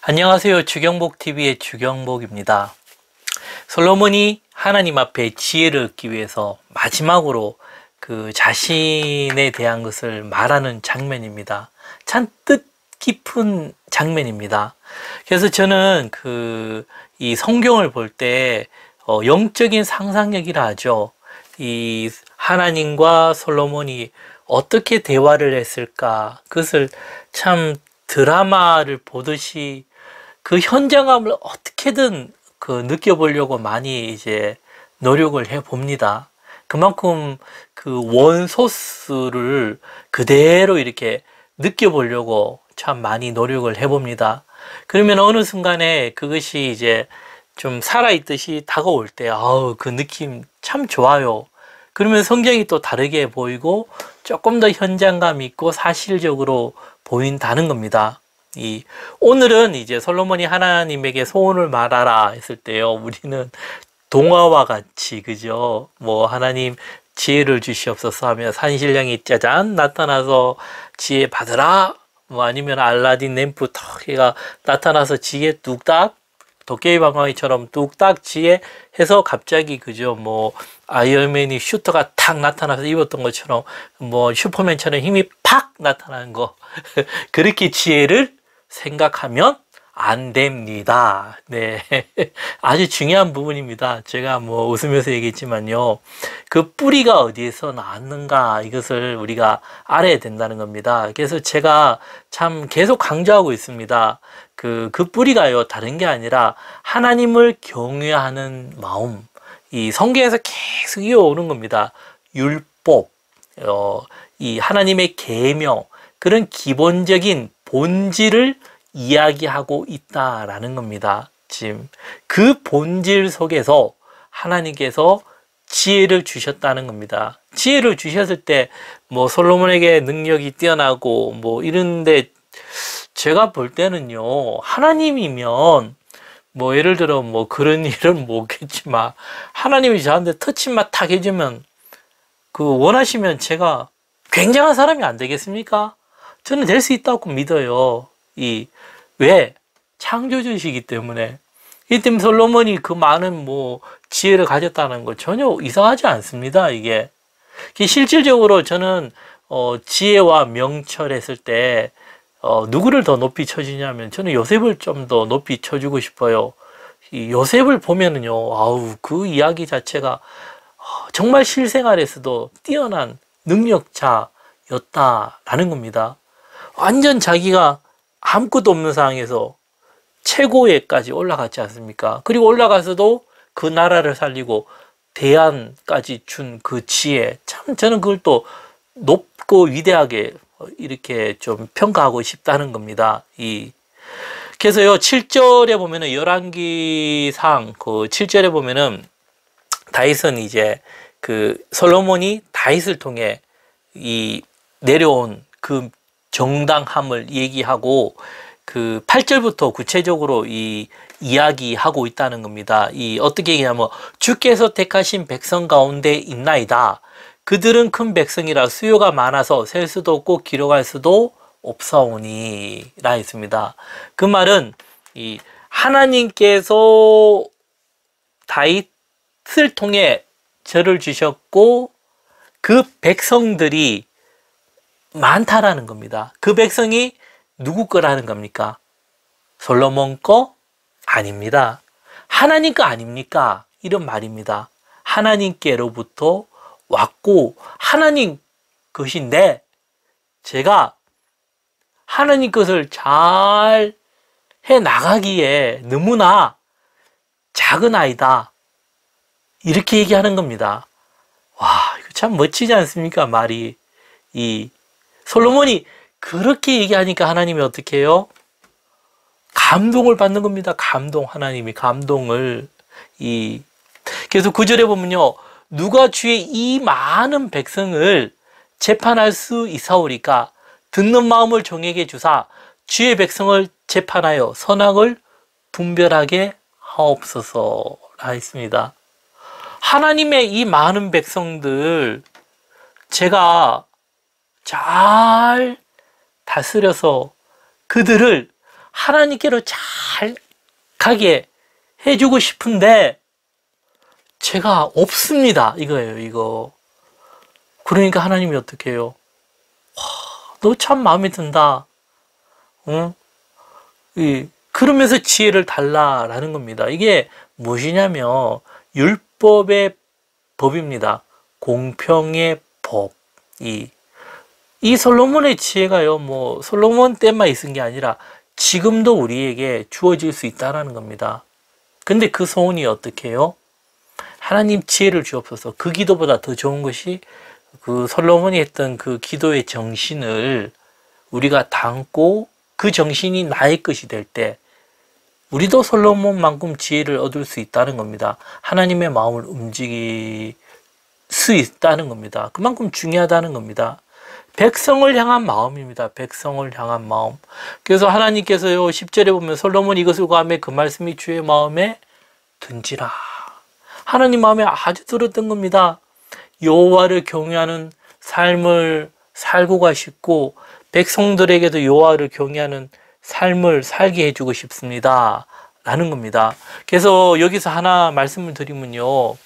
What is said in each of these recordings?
안녕하세요. 주경복TV의 주경복입니다. 솔로몬이 하나님 앞에 지혜를 얻기 위해서 마지막으로 그 자신에 대한 것을 말하는 장면입니다. 참 뜻깊은 장면입니다. 그래서 저는 이 성경을 볼 때 영적인 상상력이라 하죠. 이 하나님과 솔로몬이 어떻게 대화를 했을까? 그것을 참 드라마를 보듯이 그 현장감을 어떻게든 느껴보려고 많이 이제 노력을 해 봅니다. 그만큼 그 원소스를 그대로 이렇게 느껴보려고 참 많이 노력을 해 봅니다. 그러면 어느 순간에 그것이 이제 좀 살아있듯이 다가올 때, 그 느낌 참 좋아요. 그러면 성경이 또 다르게 보이고 조금 더 현장감 있고 사실적으로 보인다는 겁니다. 오늘은 이제 솔로몬이 하나님에게 소원을 말하라 했을 때요, 우리는 동화와 같이, 그죠? 뭐, 하나님 지혜를 주시옵소서 하면 산신령이 짜잔 나타나서 지혜 받으라, 뭐 아니면 알라딘 램프 턱 해가 나타나서 지혜 뚝딱, 도깨비 방망이처럼 뚝딱 지혜 해서 갑자기, 그죠? 뭐 아이언맨이 슈터가 탁 나타나서 입었던 것처럼, 뭐 슈퍼맨처럼 힘이 팍 나타나는 거 그렇게 지혜를 생각하면 안 됩니다. 네. 아주 중요한 부분입니다. 제가 뭐 웃으면서 얘기했지만요. 그 뿌리가 어디에서 나왔는가, 이것을 우리가 알아야 된다는 겁니다. 그래서 제가 참 계속 강조하고 있습니다. 그 뿌리가요, 다른 게 아니라 하나님을 경외하는 마음. 이 성경에서 계속 이어오는 겁니다. 율법, 이 하나님의 계명, 그런 기본적인 본질을 이야기하고 있다라는 겁니다. 지금 그 본질 속에서 하나님께서 지혜를 주셨다는 겁니다. 지혜를 주셨을 때 뭐 솔로몬에게 능력이 뛰어나고 뭐 이런데, 제가 볼 때는요, 하나님이면 뭐 예를 들어 뭐 그런 일은 뭐겠지만 하나님이 저한테 터치만 탁 해주면 원하시면 제가 굉장한 사람이 안 되겠습니까? 저는 될 수 있다고 믿어요. 왜? 창조주시기 때문에. 이 때문에 솔로몬이 그 많은 뭐 지혜를 가졌다는 거 전혀 이상하지 않습니다. 이게 실질적으로 저는 지혜와 명철했을 때 누구를 더 높이 쳐주냐면, 저는 요셉을 좀 더 높이 쳐주고 싶어요. 이 요셉을 보면은요, 그 이야기 자체가 정말 실생활에서도 뛰어난 능력자였다라는 겁니다. 완전 자기가 아무것도 없는 상황에서 최고에까지 올라갔지 않습니까? 그리고 올라가서도 그 나라를 살리고 대안까지 준 그 지혜, 참 저는 그걸 또 높고 위대하게 이렇게 좀 평가하고 싶다는 겁니다. 그래서요, 7절에 보면은, 열왕기상 7절에 보면은 다윗은 이제 솔로몬이 다윗을 통해 내려온 그 정당함을 얘기하고, 8절부터 구체적으로 이야기하고 있다는 겁니다. 어떻게 얘기하면, 주께서 택하신 백성 가운데 있나이다. 그들은 큰 백성이라 수요가 많아서 셀 수도 없고 기록할 수도 없사오니 라 했습니다. 그 말은 하나님께서 다윗을 통해 저를 주셨고 그 백성들이 많다라는 겁니다. 그 백성이 누구 거라는 겁니까? 솔로몬 거 아닙니다. 하나님 거 아닙니까? 이런 말입니다. 하나님께로부터 왔고 하나님 것인데, 제가 하나님 것을 잘 해 나가기에 너무나 작은 아이다, 이렇게 얘기하는 겁니다. 와, 이거 참 멋지지 않습니까? 말이. 솔로몬이 그렇게 얘기하니까 하나님이 어떻게 해요? 감동을 받는 겁니다. 하나님이 감동을. 그래서 9절에 보면요, 누가 주의 이 많은 백성을 재판할 수 있사오리까? 듣는 마음을 종에게 주사 주의 백성을 재판하여 선악을 분별하게 하옵소서라 했습니다. 하나님의 이 많은 백성들 제가 잘 다스려서 그들을 하나님께로 잘 가게 해주고 싶은데 제가 없습니다. 이거예요, 이거. 그러니까 하나님이 어떻게 해요? 너 참 마음에 든다. 응? 그러면서 지혜를 달라라는 겁니다. 이게 무엇이냐면 율법의 법입니다. 공평의 법. 이 솔로몬의 지혜가요, 뭐 솔로몬 때만 있은 게 아니라 지금도 우리에게 주어질 수 있다는 겁니다. 근데 그 소원이 어떻게 해요? 하나님 지혜를 주옵소서. 그 기도보다 더 좋은 것이 그 솔로몬이 했던 그 기도의 정신을 우리가 담고 그 정신이 나의 것이 될 때 우리도 솔로몬만큼 지혜를 얻을 수 있다는 겁니다. 하나님의 마음을 움직일 수 있다는 겁니다. 그만큼 중요하다는 겁니다. 백성을 향한 마음입니다. 백성을 향한 마음. 그래서 하나님께서요 10절에 보면 솔로몬 이것을 구하매 그 말씀이 주의 마음에 든지라. 하나님 마음에 아주 들었던 겁니다. 여호와를 경외하는 삶을 살고 가시고 백성들에게도 여호와를 경외하는 삶을 살게 해주고 싶습니다. 라는 겁니다. 그래서 여기서 하나 말씀을 드리면요.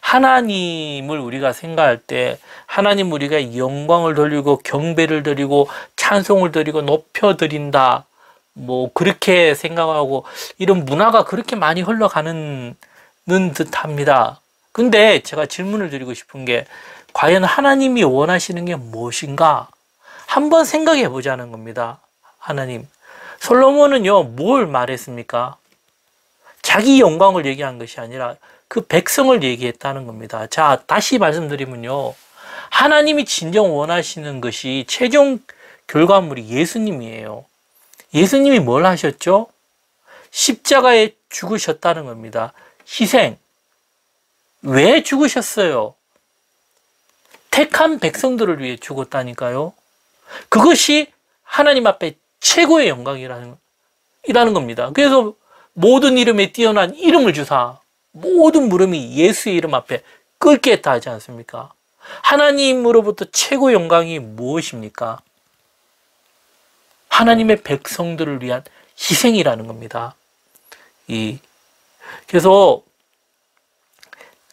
하나님을 우리가 생각할 때 하나님 우리가 영광을 돌리고 경배를 드리고 찬송을 드리고 높여드린다. 뭐 그렇게 생각하고 이런 문화가 그렇게 많이 흘러가는 듯합니다. 근데 제가 질문을 드리고 싶은 게 과연 하나님이 원하시는 게 무엇인가? 한번 생각해 보자는 겁니다. 하나님. 솔로몬은요, 뭘 말했습니까? 자기 영광을 얘기한 것이 아니라 그 백성을 얘기했다는 겁니다. 자, 다시 말씀드리면요. 하나님이 진정 원하시는 것이 최종 결과물이 예수님이에요. 예수님이 뭘 하셨죠? 십자가에 죽으셨다는 겁니다. 희생. 왜 죽으셨어요? 택한 백성들을 위해 죽었다니까요. 그것이 하나님 앞에 최고의 영광이라는 겁니다. 그래서 모든 이름에 뛰어난 이름을 주사 모든 물음이 예수의 이름 앞에 끓게 했다 하지 않습니까? 하나님으로부터 최고의 영광이 무엇입니까? 하나님의 백성들을 위한 희생이라는 겁니다. 그래서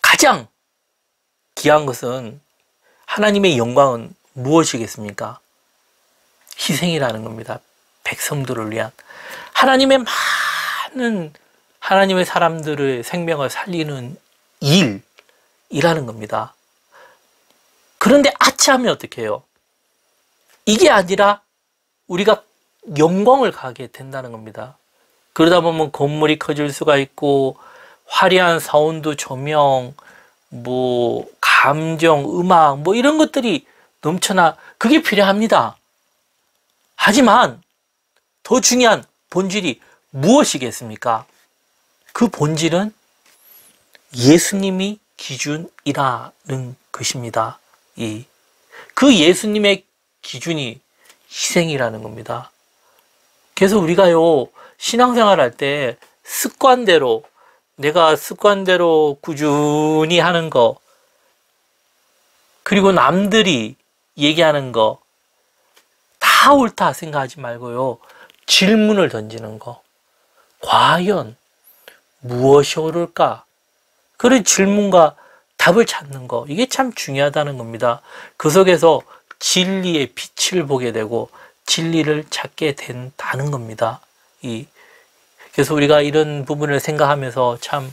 가장 귀한 것은 하나님의 영광은 무엇이겠습니까? 희생이라는 겁니다. 백성들을 위한 하나님의 많은 하나님의 사람들의 생명을 살리는 일이라는 겁니다. 그런데 아차하면 어떻게 해요? 이게 아니라 우리가 영광을 가게 된다는 겁니다. 그러다 보면 건물이 커질 수가 있고 화려한 사운드 조명, 뭐 감정, 음악 뭐 이런 것들이 넘쳐나 그게 필요합니다. 하지만 더 중요한 본질이 무엇이겠습니까? 그 본질은 예수님이 기준이라는 것입니다. 그 예수님의 기준이 희생이라는 겁니다. 그래서 우리가요, 신앙생활 할 때 습관대로, 내가 습관대로 꾸준히 하는 거, 그리고 남들이 얘기하는 거, 다 옳다 생각하지 말고요, 질문을 던지는 거. 과연 무엇이 옳을까? 그런 질문과 답을 찾는 거, 이게 참 중요하다는 겁니다. 그 속에서 진리의 빛을 보게 되고 진리를 찾게 된다는 겁니다. 그래서 우리가 이런 부분을 생각하면서 참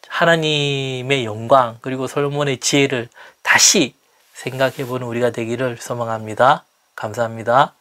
하나님의 영광 그리고 솔로몬의 지혜를 다시 생각해보는 우리가 되기를 소망합니다. 감사합니다.